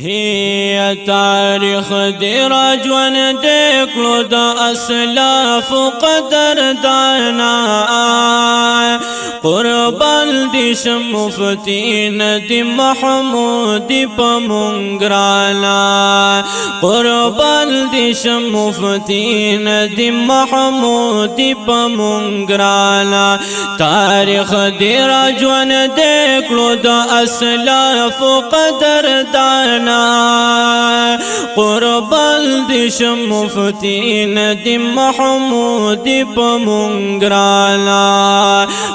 هي تاریخ دی راجون دیکلو دا اسلاف قدر دانا قربان دیش مفتین دی محمود پا منگرانا قربان دیش مفتین دی محمود پا منگرانا تاریخ دی راجون دیکلو دا اسلاف قدر دانا قربان دیش مفتین دی محمود پا منگرانا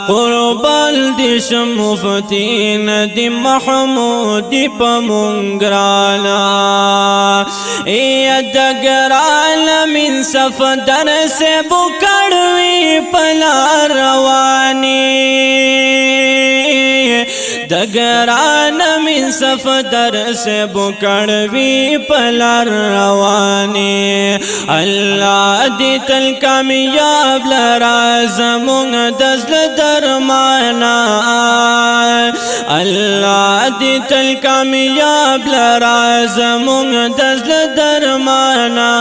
قربان دیش مفتین دی محمود پا منگرانا دگرانا من صفدر سے بکڑوی پلا روانی دگرانا من صفدر سے بکڑوی پلا روانی اللہ دی تل کامیاب لرازمون دزل درمانا اللہ دی تل کامیاب لرازمون دزل درمانا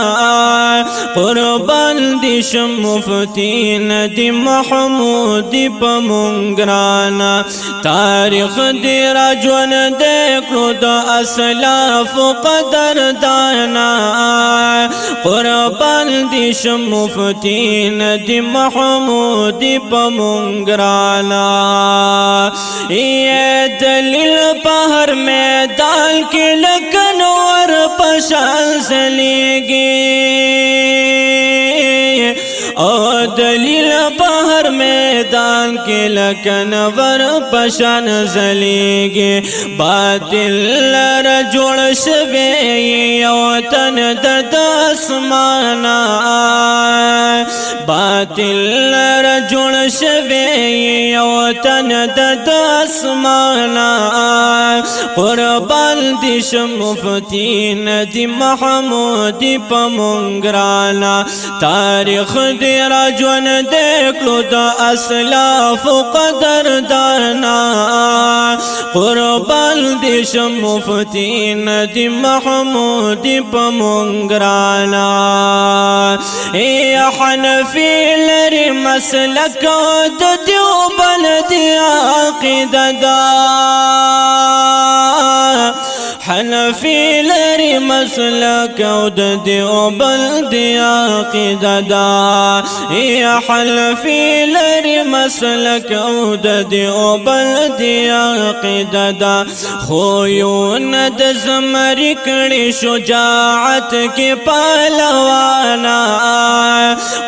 قربان دیش مفتین دی محمود پا منگرانا تاریخ دی راجون دیکلو دا اسلاف قدر دانا قربان دیش مفتین دی محمود پا منگرانا یہ دلیل پہر میدان کی لگن اور پشان زلیگی او دلیل پہر میدان کے لکن ور پشان زلیگی باطل لر جوڑ شوی یو تن درد اسمانا باطل لر جوڑ شوی یو تن درد اسمانا قربان دیش مفتین دی محمود پا منگرانا تاریخ دی راجون دیکلو دا اسلاف قدر دانا قربان دیش مفتین دی محمود پا منگرانا یا حنفی لری مسلک دا دیوبل دی عقید دا حنفی لری مسلک او د دیوبل دی عقیده دا یا حنفی لری مسلک او د دیوبل دی عقیده دا خویون د زمری کړي شجاعت کی پهلوانا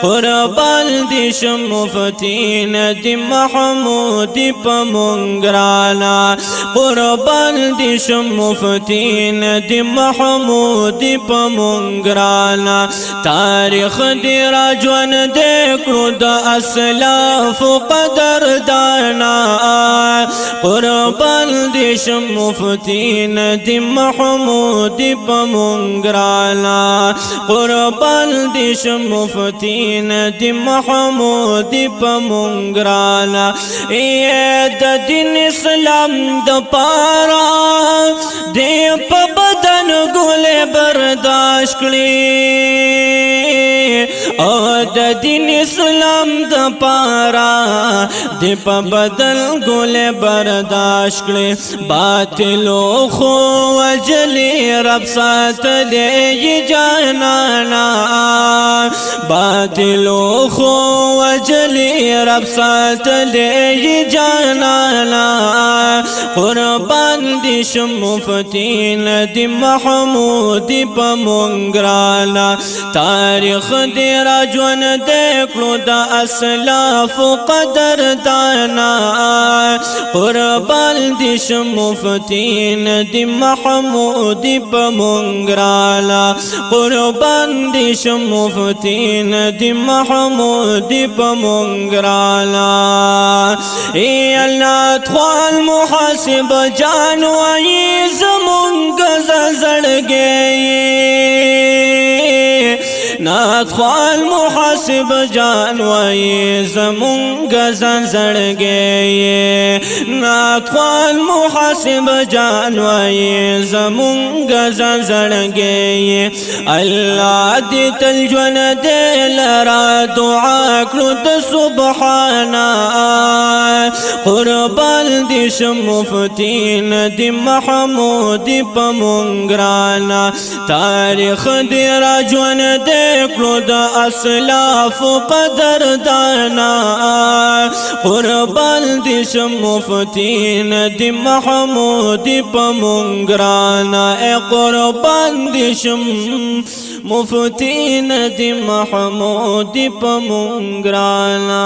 قربان دی مفتین دی محمود پا منگرانا قربان دی مفتین دی محمود پا منگرانا تاریخ دی راجون دیکلو دا اسلاف قدر دانا قربان دی مفتین دی محمود پا منگرانا قربان دی مفتین دی محمود پا منگرانا یہ دا دین اسلام دا پارا دی پا بدن گولے برداشت کری او دا دین اسلام دا پارا دی پا بدن گولے برداشت کری باطلو خو وجلی رب سات لے جانانا باطلو خو وجلی رب سات لے جانانا قربان دی مفتین دی محمود پا منگرانا تاریخ دی راجون دیکلو دا اسلاف قدر دانا قربان دی مفتین دی محمود پا منگرانا قربان دی مفتین دی محمود پا منگرانا ای اللہ تخوال محاسب جانوائی زمونگ زڑ گئی نا نات خوال محاسب جان وی زمونگ زن زڑگے نات خوال محاسب جان وی زمونگ زن زڑگے اللہ دی تلجون دے لرا دعا کرد سبحانا قربان دیش مفتین دی محمودی پا منگرانا تاریخ دی راجون دے کرد اسلاف قدر دانا قربان دیش مفتین دی محمودی پا منگرانا اے قربان دیش مفتین دی محمودی پا منگرانا